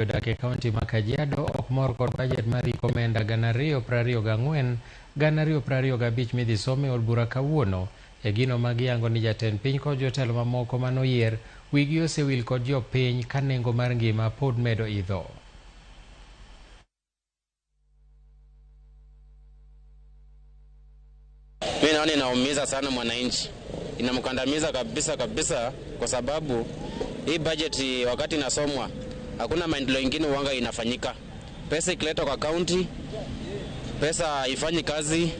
jodak e kaunti ma Kajiado ok mor kod bajet mar omenda 224 225 midhi som e od bura kawuono e gino ma giyango ni jatend piny kod jotelo mamoko manoyier wigi osewil kod jopiny ka nengo mar ngima pod medo idho. Mimi naona inaumiza sana mwananchi, inamkandamiza kabisa kwa sababu hii budget wakati inasomwa hakuna maendeleo mengine uanga inafanyika. Pesa ikiletwa kwa county, pesa ifanyi kazi,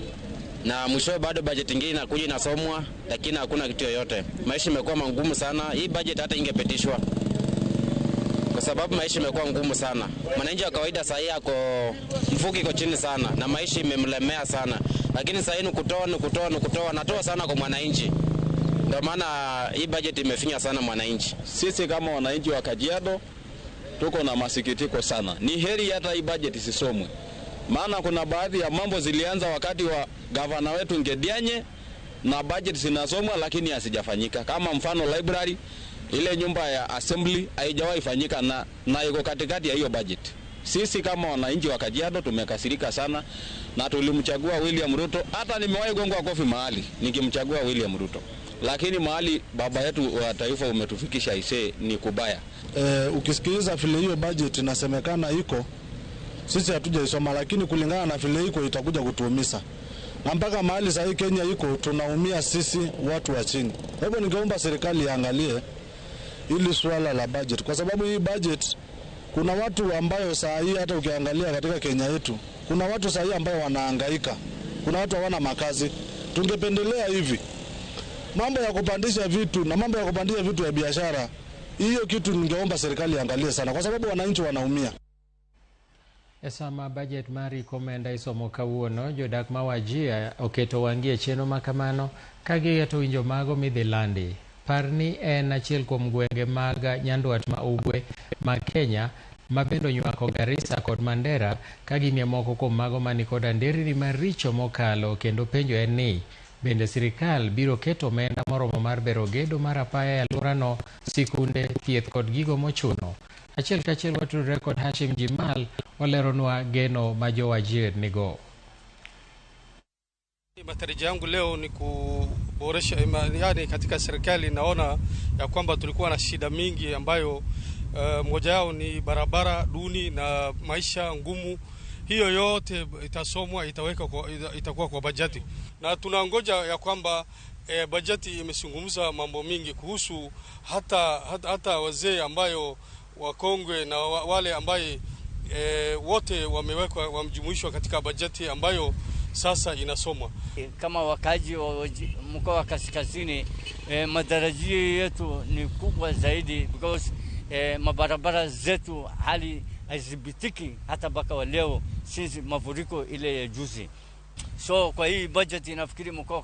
na mwisho bado budget nyingine inakuja inasomwa lakini hakuna kitu yoyote. Maisha imekuwa magumu sana, hii budget hata ingepitishwa kwa sababu maisha imekuwa ngumu sana. Mwananchi wa kawaida sasa yako mfuki iko chini sana na maisha imemlemea sana. Lakini sasa ni kutoa natoa sana kwa mwananchi. Ndio maana hii budget imefinya sana mwananchi. Sisi kama wananchi wa Kajiado tuko na masikitiko sana. Ni heri hata hii budget isisomwe. Maana kuna baadhi ya mambo zilianza wakati wa gavana wetu Ngedianye na budget zinasomwa lakini hasijafanyika. Kama mfano library, ile nyumba ya assembly haijawahi fanyika na iko katikati ya hiyo budget. Sisi kama wananchi wa Kajiado tumekasirika sana na tulimchagua William Ruto. Hata nimewahi gongwa kofi mahali nikimchagua William Ruto. Lakini mahali baba yetu wa taifa umetufikisha ni kubaya. Ukisikiliza vile hiyo budget inasemekana iko, sisi hatujaisoma, lakini kulingana na vile iko itakuja kutuumiza. Na mpaka mahali sasa Kenya iko tunaumia sisi watu wa chini. Hebu ningeomba serikali iangalie ili swala la budget, kwa sababu hii budget kuna watu ambayo saa hii hata ukiangalia katika Kenya yetu kuna watu saa hii ambao wanahangaika, kuna watu hawana makazi. Tungependelea hivi mambo ya kupandisha vitu na mambo ya kupandisha vitu ya biashara, hiyo kitu ningeomba serikali iangalie sana kwa sababu wananchi wanaumia. Esama budget mari komenda isomo kawuono jodak ma Wajir oketo wangie cheno makamano kagi to winjo mago midhi landi. Parni en achiel kuom gwenge mag Nyanduat ma Ugwe ma Kenya ma bendo nywako Garissa kod Mandera ka gimie moko kuom mago mani kod nderni maricho mokalo, kendo penjo en ni bende sirikal biro keto omenda moromo mar bero gedo mar apaya e alworano, sikunde, thieth kod gigo mochuno. Achiel kachiel watudore kod Hashim Jimal waleronwa geno ma jo Wajir nigo. Matarajio yangu leo ni kuboresha, yani katika serikali naona ya kwamba tulikuwa na shida mingi ambayo moja yao ni barabara duni na maisha ngumu. Hiyo yote itasomwa, itakuwa kwa bajeti, na tunangoja ya kwamba bajeti imezungumza mambo mingi kuhusu hata wazee ambayo wakongwe na wale ambaye wote wamejumuishwa katika bajeti ambayo sasa inasomwa. Kama wakaji wa mkoa wa Kaskazini, matarajio yetu ni kubwa zaidi because mabarabara zetu hali hazibitiki hata baka wa leo since mafuriko ile ya juzi. So kwa hii budget inafikiri mkoa